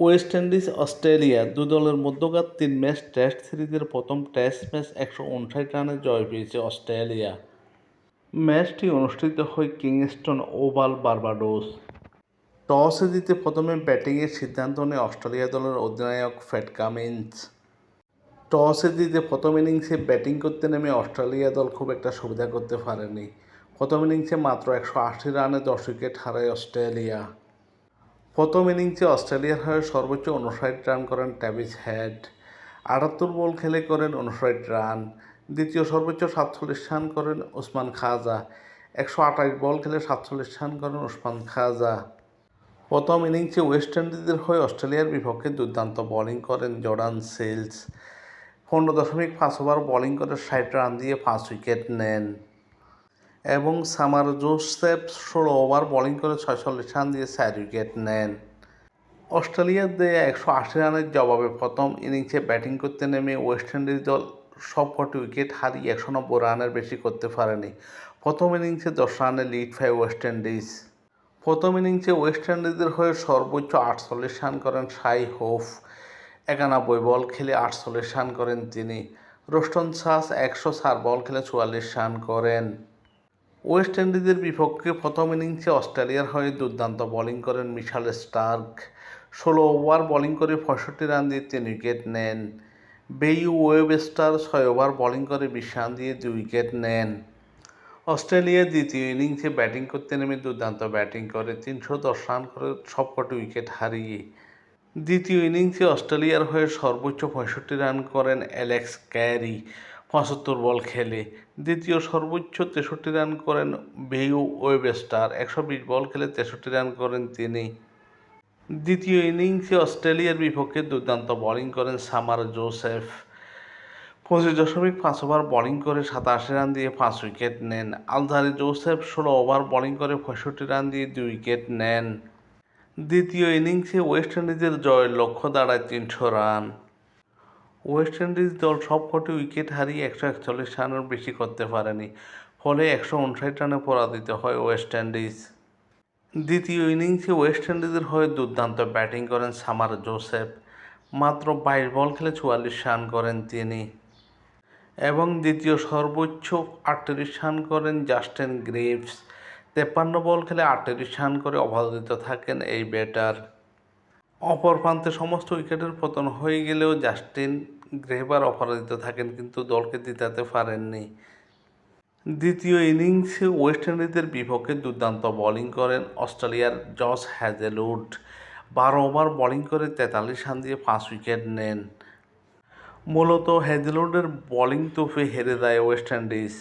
West Indies Australia দুই দলের মধ্যকার 3 ম্যাচ টেস্ট সিরিজের প্রথম টেস্ট ম্যাচ 159 রানে জয় পেয়েছে অস্ট্রেলিয়া। ম্যাচটি অনুষ্ঠিত হয় কিংস্টন ওভাল, বার্বাডোস। টসে জিতে প্রথমে ব্যাটিংয়ের সিদ্ধান্ত নেয় অস্ট্রেলিয়া দলের অধিনায়ক প্যাট কামিন্স। টসে জিতে প্রথম ইনিংসে ব্যাটিং করতে নেমে অস্ট্রেলিয়া দল খুব একটা সুবিধা করতে পারেনি। প্রথম ইনিংসে মাত্র 180 রানে 10 উইকেট হারায় অস্ট্রেলিয়া। প্রথম ইনিংসে অস্ট্রেলিয়ার হয়ে সর্বোচ্চ 59 রান করেন ট্রেভিস হেড। 78 বল খেলে করেন 59 রান। দ্বিতীয় সর্বোচ্চ 47 রান করেন ওসমান খাজা। 128 বল খেলে 47 রান করেন ওসমান খাজা। প্রথম ইনিংসে ওয়েস্ট ইন্ডিজের হয়ে অস্ট্রেলিয়ার বিপক্ষে দুর্দান্ত বোলিং করেন জর্ডান সিলস। 15.5 ওভার বোলিং করে 60 রান দিয়ে 5 উইকেট নেন এবং সামার জোসেফ 16 ওভার বোলিং করে 46 রান দিয়ে 4 উইকেট নেন। অস্ট্রেলিয়ার দেয়া 180 রানের জবাবে প্রথম ইনিংসে ব্যাটিং করতে নেমে ওয়েস্ট ইন্ডিজ দল সবকটি উইকেট হারিয়ে 190 রানের বেশি করতে পারেনি। প্রথম ইনিংসে 10 রানে লিড পায় ওয়েস্ট ইন্ডিজ। প্রথম ইনিংসে ওয়েস্ট ইন্ডিজের হয়ে সর্বোচ্চ 48 রান করেন শাই হোপ। 91 বল খেলে 48 রান করেন তিনি। রোস্টন চার্লস 104 বল খেলে 44 রান করেন। ওয়েস্ট ইন্ডিজের বিপক্ষে প্রথম ইনিংসে অস্ট্রেলিয়ার হয়ে দুর্দান্ত বোলিং করেন মিচেল স্টার্ক। 16 ওভার বোলিং করে 65 রান দিয়ে 3 উইকেট নেন। বেইউ ওয়েবস্টার 6 ওভার বোলিং করে 20 রান দিয়ে 2 উইকেট নেন। অস্ট্রেলিয়া দ্বিতীয় ইনিংসে ব্যাটিং করতে নেমে দুর্দান্ত ব্যাটিং করে 310 রান করে সবকটি উইকেট হারিয়ে। দ্বিতীয় ইনিংসে অস্ট্রেলিয়ার হয়ে সর্বোচ্চ 65 রান করেন অ্যালেক্স ক্যারি 75 বল খেলে। দ্বিতীয় সর্বোচ্চ 63 রান করেন বেইউ ওয়েবস্টার। 120 বল খেলে 63 রান করেন তিনি। দ্বিতীয় ইনিংসে অস্ট্রেলিয়ার বিপক্ষে দুর্দান্ত বোলিং করেন সামার জোসেফ। 25.5 ওভার বোলিং করে 87 রান দিয়ে 5 উইকেট নেন। আলজারি জোসেফ 16 ওভার বোলিং করে 65 রান দিয়ে 2 উইকেট নেন। দ্বিতীয় ইনিংসে ওয়েস্ট ইন্ডিজের জয়ের লক্ষ্য দাঁড়ায় 300 রান। ওয়েস্ট ইন্ডিজ দল সবকটি উইকেট হারিয়ে 141 রানের বেশি করতে পারেনি, ফলে 159 রানে পরাজিত হয় ওয়েস্ট ইন্ডিজ। দ্বিতীয় ইনিংসে ওয়েস্ট ইন্ডিজের হয়ে দুর্দান্ত ব্যাটিং করেন সামার জোসেফ। মাত্র 22 বল খেলে 44 রান করেন তিনি এবং দ্বিতীয় সর্বোচ্চ 38 রান করেন জাস্টিন গ্রিভস। 53 বল খেলে 38 রান করে অপরাজিত থাকেন এই ব্যাটার। অপর প্রান্তে সমস্ত উইকেটের পতন হয়ে গেলেও জাস্টিন গ্রেভার অপরাজিত থাকেন, কিন্তু দলকে জিতাতে পারেননি। দ্বিতীয় ইনিংসে ওয়েস্ট ইন্ডিজের বিপক্ষে দুর্দান্ত বোলিং করেন অস্ট্রেলিয়ার জশ হ্যাজেলউড। 12 ওভার বোলিং করে 43 রান দিয়ে 5 উইকেট নেন। মূলত হ্যাজেলউডের বোলিং তোপে হেরে যায় West Indies.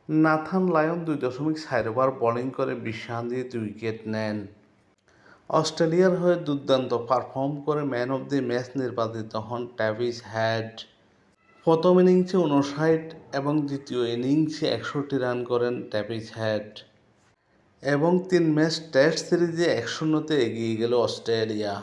Nathan Lyon 2.4 over bowling করে 20 রান দিয়ে 2 উইকেট নেন। অস্ট্রেলিয়ার হয়ে দুর্দান্ত পারফর্ম করে ম্যান অব দি ম্যাচ নির্বাচিত হন ট্রেভিস হেড। প্রথম ইনিংসে 59 এবং দ্বিতীয় ইনিংসে 61 রান করেন ট্রেভিস হেড এবং 3 ম্যাচ টেস্ট সিরিজে 1-0 এগিয়ে গেল অস্ট্রেলিয়া।